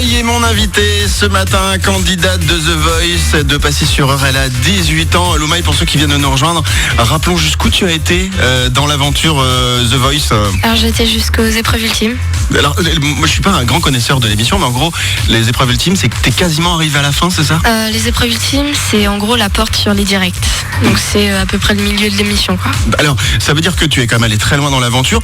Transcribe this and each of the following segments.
Loumaï est mon invité ce matin, candidate de The Voice, de passer sur heure, elle a 18 ans. Loumaï, pour ceux qui viennent de nous rejoindre, rappelons jusqu'où tu as été dans l'aventure The Voice. Alors j'étais jusqu'aux épreuves ultimes. Alors moi je suis pas un grand connaisseur de l'émission, mais en gros les épreuves ultimes c'est que t'es quasiment arrivé à la fin, c'est ça? Les épreuves ultimes, c'est en gros la porte sur les directs. Donc c'est à peu près le milieu de l'émission, quoi. Alors ça veut dire que tu es quand même allé très loin dans l'aventure.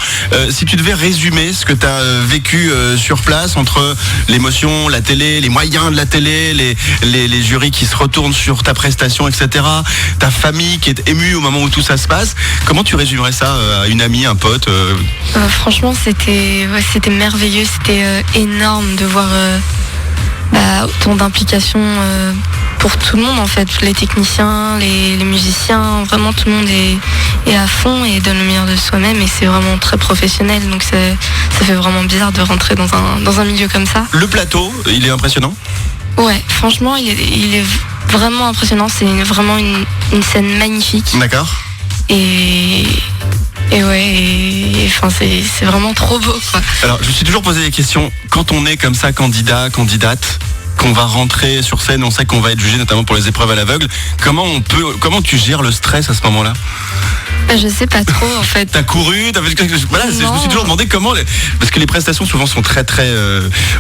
Si tu devais résumer ce que tu as vécu sur place, entre l'émotion, la télé, les moyens de la télé, les jurys qui se retournent sur ta prestation, etc., ta famille qui est émue au moment où tout ça se passe, comment tu résumerais ça à une amie, un pote? Franchement c'était merveilleux, c'était énorme de voir autant d'implication pour tout le monde en fait, les techniciens, les musiciens, vraiment tout le monde est à fond et donne le meilleur de soi-même et c'est vraiment très professionnel, donc ça fait vraiment bizarre de rentrer dans un milieu comme ça. Le plateau, il est impressionnant? Ouais, franchement il est vraiment impressionnant, c'est vraiment une scène magnifique. D'accord. Et enfin c'est vraiment trop beau, quoi. Alors je me suis toujours posé des questions, quand on est comme ça candidate, qu'on va rentrer sur scène, on sait qu'on va être jugé notamment pour les épreuves à l'aveugle, comment tu gères le stress à ce moment-là? Je sais pas trop en fait. T'as couru, voilà, je me suis toujours demandé comment, parce que les prestations souvent sont très très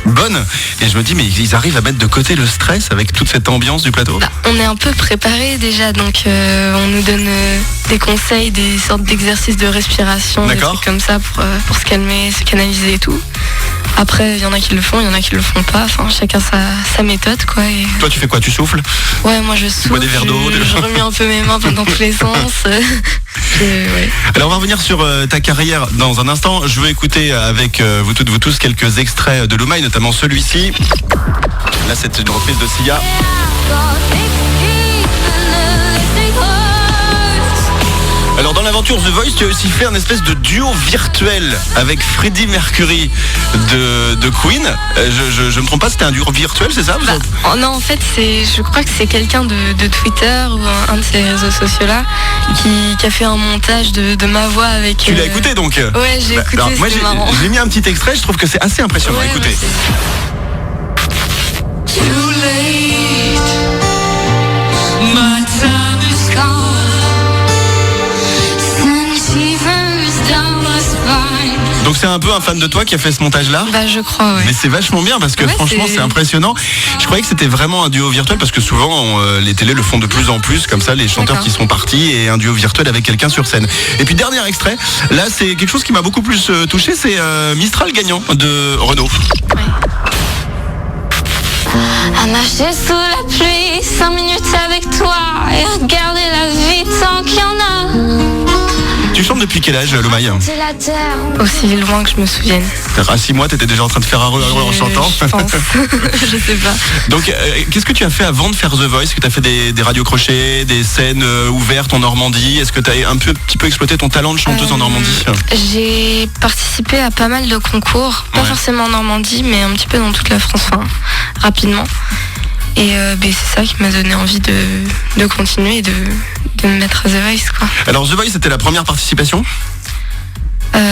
bonnes, et je me dis mais ils arrivent à mettre de côté le stress avec toute cette ambiance du plateau. On est un peu préparé déjà, donc on nous donne des conseils, des sortes d'exercices de respiration, des trucs comme ça pour se calmer, se canaliser et tout. Après, il y en a qui le font, il y en a qui le font pas. Enfin, chacun sa méthode, quoi. Et... Toi, tu fais quoi? Tu souffles? Ouais, moi je souffle. Tu bois des verres d'eau? Je remets un peu mes mains dans tous les sens. Ouais. Alors, on va revenir sur ta carrière dans un instant. Je veux écouter avec vous toutes, vous tous, quelques extraits de Loumaï, notamment celui-ci. Là, c'est une reprise de Sia. Alors dans l'aventure The Voice, tu as aussi fait un espèce de duo virtuel avec Freddie Mercury de Queen. Je me trompe pas, c'était un duo virtuel, c'est ça? Non, en fait, je crois que c'est quelqu'un de Twitter ou un de ces réseaux sociaux-là qui a fait un montage de ma voix avec... Tu l'as écouté donc? Ouais, j'ai écouté, alors, moi, marrant. J'ai mis un petit extrait, je trouve que c'est assez impressionnant. Ouais, écoutez. Donc c'est un peu un fan de toi qui a fait ce montage-là? Je crois, ouais. Mais c'est vachement bien parce que franchement c'est impressionnant. Je croyais que c'était vraiment un duo virtuel parce que souvent les télés le font de plus en plus, comme ça les chanteurs qui sont partis et un duo virtuel avec quelqu'un sur scène. Et puis dernier extrait, là c'est quelque chose qui m'a beaucoup plus touché, c'est Mistral gagnant de Renaud. Ouais. À marcher sous la pluie, 5 minutes avec toi et regarder la vie tant qu'il y en a. Tu chantes depuis quel âge, Loumaï? Aussi loin que je me souvienne. À 6 mois, t'étais déjà en train de faire un rôle en chantant? Je pense. Je sais pas. Donc, qu'est-ce que tu as fait avant de faire The Voice? Est-ce que tu as fait des radios crochets, des scènes ouvertes en Normandie? Est-ce que tu as un petit peu exploité ton talent de chanteuse en Normandie? J'ai participé à pas mal de concours, pas forcément en Normandie, mais un petit peu dans toute la France, rapidement. Et c'est ça qui m'a donné envie de continuer et de me mettre à The Voice, quoi. Alors The Voice, c'était la première participation?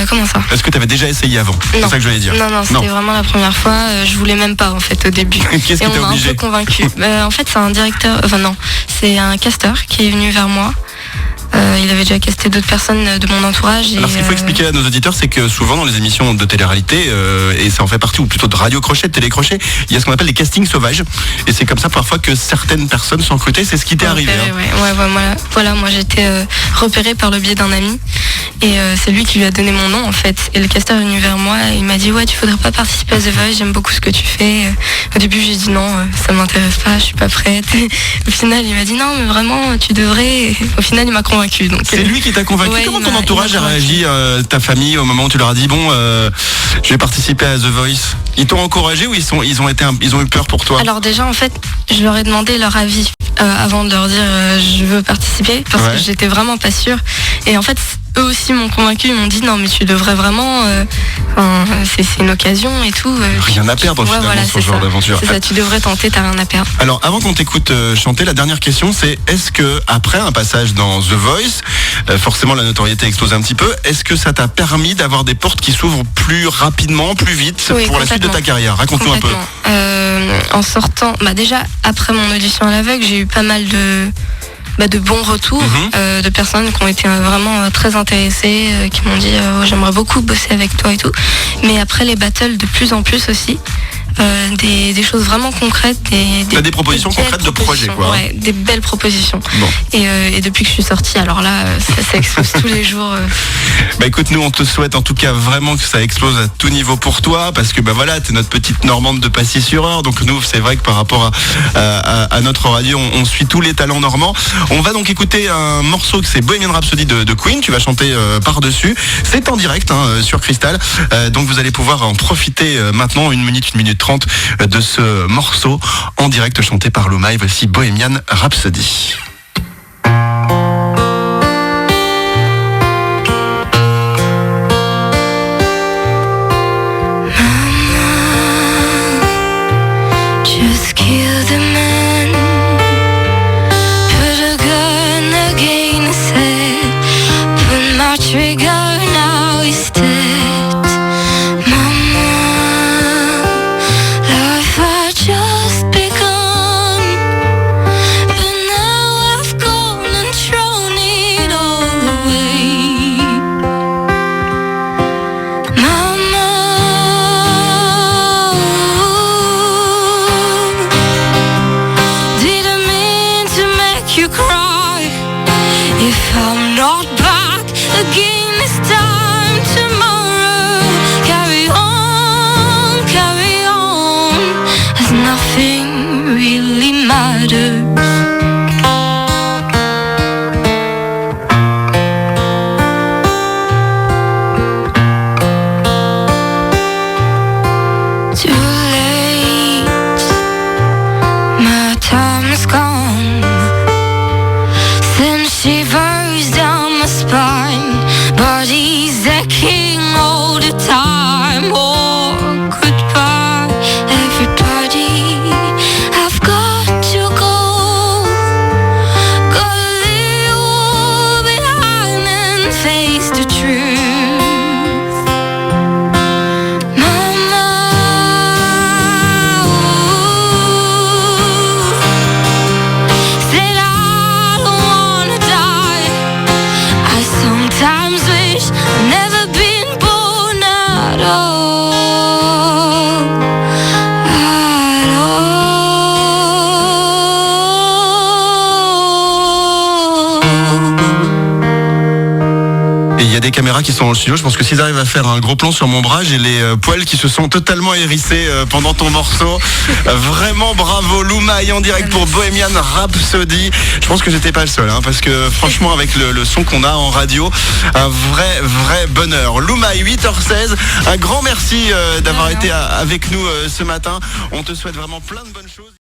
Comment ça? Est-ce que tu avais déjà essayé avant? C'est ça que je voulais dire. Non, c'était vraiment la première fois. Je voulais même pas en fait au début. Qu'est-ce qui t'a obligé? Et on m'a un peu convaincu. En fait, c'est un directeur. C'est un casteur qui est venu vers moi. Il avait déjà casté d'autres personnes de mon entourage. Alors ce qu'il faut expliquer à nos auditeurs, c'est que souvent dans les émissions de télé-réalité, et ça en fait partie, ou plutôt de radio-crochet, de télé-crochet, il y a ce qu'on appelle les castings sauvages. Et c'est comme ça parfois que certaines personnes sont recrutées. C'est ce qui t'est arrivé. Voilà, moi j'étais repérée par le biais d'un ami. Et c'est lui qui lui a donné mon nom en fait. Et le casteur est venu vers moi et il m'a dit tu faudrais pas participer à The Voice, j'aime beaucoup ce que tu fais. Au début j'ai dit non, ça m'intéresse pas, je suis pas prête. Au final il m'a dit non mais vraiment tu devrais. Et au final il m'a convaincu. Donc, c'est lui qui t'a convaincu. Comment ton entourage a réagi, ta famille, au moment où tu leur as dit je vais participer à The Voice? Ils t'ont encouragé ou ils ont eu peur pour toi? Alors déjà en fait je leur ai demandé leur avis avant de leur dire je veux participer parce que j'étais vraiment pas sûre. Et en fait eux aussi m'ont convaincu, ils m'ont dit non mais tu devrais vraiment, c'est une occasion et tout. Rien à perdre finalement voilà, sur ce genre d'aventure. C'est ça, tu devrais tenter, t'as rien à perdre. Alors avant qu'on t'écoute chanter, la dernière question c'est est-ce que après un passage dans The Voice, forcément la notoriété explose un petit peu, est-ce que ça t'a permis d'avoir des portes qui s'ouvrent plus rapidement, plus vite pour la suite de ta carrière? Raconte-nous un peu. En sortant, déjà après mon audition à l'aveugle, j'ai eu pas mal de bons retours de personnes qui ont été vraiment très intéressées, qui m'ont dit j'aimerais beaucoup bosser avec toi et tout. Mais après les battles de plus en plus aussi, des choses vraiment concrètes. T'as des propositions concrètes de projets quoi. Ouais, des belles propositions. Bon. Et depuis que je suis sortie, alors là, ça explose tous les jours. Écoute, nous on te souhaite en tout cas vraiment que ça explose à tout niveau pour toi, parce que voilà, t'es notre petite Normande de Passy-sur-Eure, donc nous c'est vrai que par rapport à notre radio, on suit tous les talents normands. On va donc écouter un morceau que c'est Bohemian Rhapsody de Queen, tu vas chanter par-dessus. C'est en direct sur Cristal, donc vous allez pouvoir en profiter maintenant, 1 minute 30 de ce morceau en direct chanté par Louma. Et voici Bohemian Rhapsody. Just kill the man, put a gun against his head, put my trigger, now he's dead. Mama, life had just begun, but now I've gone and thrown it all away. Mama, didn't mean to make you cry. If I'm not back again this time tomorrow, carry on, as nothing really matters. Too late, my time is gone. Send shivers down my spine, body's aching all the time. Oh, goodbye, everybody, I've got to go. Gotta leave all behind and face the truth. Mama, said I don't wanna die. I sometimes wish I'd never been born at all. At all. Et il y a des caméras qui sont dans le studio, je pense que s'ils arrivent à faire un gros plan sur mon bras, j'ai les poils qui se sont totalement hérissés pendant ton morceau. Vraiment bravo Louma, en direct pour Bohemian Rhapsody. Je pense que j'étais pas le seul, parce que franchement avec le son qu'on a en radio, un vrai bonheur. Louma, 8h16, un grand merci d'avoir été avec nous ce matin. On te souhaite vraiment plein de bonnes choses.